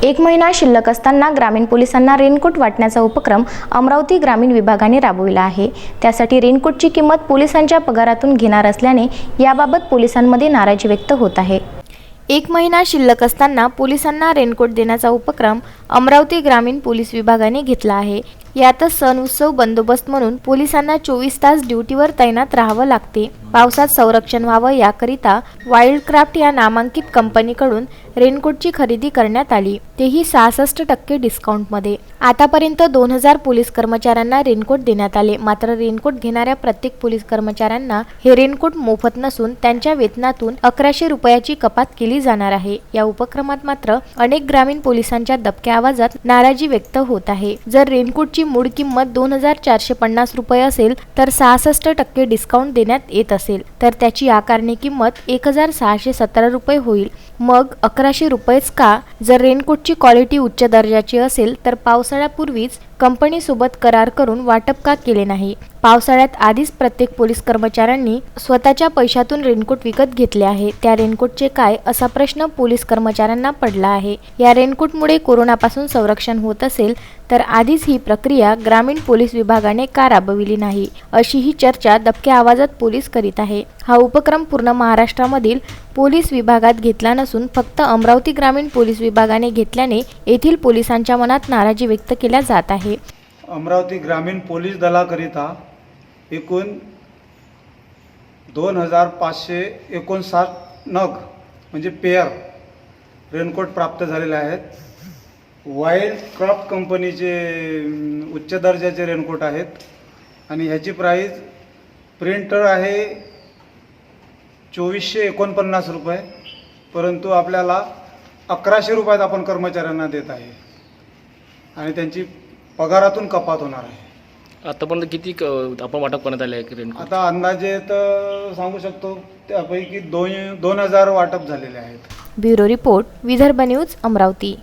एक महिना शिल्लक असताना ग्रामीण पोलिसांना रेनकोट वाटण्याचा उपक्रम अमरावती ग्रामीण विभागाने राबविला आहे। त्यासाठी रेनकोटची किंमत पोलिसांच्या पगारातून घेणार असल्याने याबाबत पोलिसांमध्ये नाराजी व्यक्त होत आहे। एक महिना शिल्लक असताना पोलिसांना रेनकोट देण्याचा उपक्रम अमरावती ग्रामीण पोलीस विभागाने घेतला आहे। यातच सण उत्सव बंदोबस्त म्हणून पोलिसांना 24 तास ड्युटीवर तैनात राहावं लागते। पावसात संरक्षण व्हावं याकरिता वाईल्डक्राफ्ट या नामांकित कंपनीकडून रेनकोटची खरेदी करण्यात आली, तेही 66% डिस्काउंटमध्ये। आतापर्यंत 2000 पोलीस कर्मचाऱ्यांना रेनकोट देण्यात आले। मात्र रेनकोट घेणाऱ्या प्रत्येक पोलीस कर्मचाऱ्यांना हे रेनकोट मोफत नसून त्यांच्या वेतनातून 1100 रुपयाची कपात केली जाणार आहे। या उपक्रमात मात्र अनेक ग्रामीण पोलिसांच्या दबक्या आवाजात नाराजी व्यक्त होत आहे। जर रेनकोटची मूळ किंमत 2450 रुपये असेल तर 66% डिस्काउंट देण्यात येत असेल तर त्याची आकारणी किंमत 1617 रुपये होईल। मग 1100 रुपयेच का? जर रेनकोटची क्वालिटी उच्च दर्जाची असेल तर पावसाळ्यापूर्वीच कंपनीसोबत करार करून वाटप का केले नाही? पावसाळ्यात आधीच प्रत्येक पोलीस कर्मचाऱ्यांनी स्वतःच्या पैशातून रेनकोट विकत घेतले आहे। त्या रेनकोटचे काय असा प्रश्न पोलीस कर्मचाऱ्यांना पडला आहे। या रेनकोटमुळे कोरोनापासून संरक्षण होत असेल तर आधीच ही प्रक्रिया ग्रामीण पोलीस विभागाने का राबविली नाही, अशी ही चर्चा दबक्या आवाजात पोलीस करीत आहे। हा उपक्रम पूर्ण महाराष्ट्रामधील पोलीस विभागात घेतला नसून फक्त अमरावती ग्रामीण पोलीस विभागाने घेतल्याने येथील पोलिसांच्या मनात नाराजी व्यक्त केल्या जात आहे। अमरावती ग्रामीण पोलीस दलाकरिता एकूण 2559 नग म्हणजे पेअर रेनकोट प्राप्त झालेले आहेत। वाईल्डक्राफ्ट कंपनीचे उच्च दर्जाचे रेनकोट आहेत आणि ह्याची प्राईस प्रिंटर आहे 2449 रुपये, परंतु आपल्याला 1100 रुपयात आपण कर्मचाऱ्यांना देत आहे आणि त्यांची पगारातून कपात होणार आहे। आतापर्यंत किती आपण वाटप करण्यात आले आहे रेनकोट? आता अंदाजे तर सांगू शकतो त्यापैकी 2000 वाटप झालेले आहेत। Bureau report, Vidarbha news, Amravati.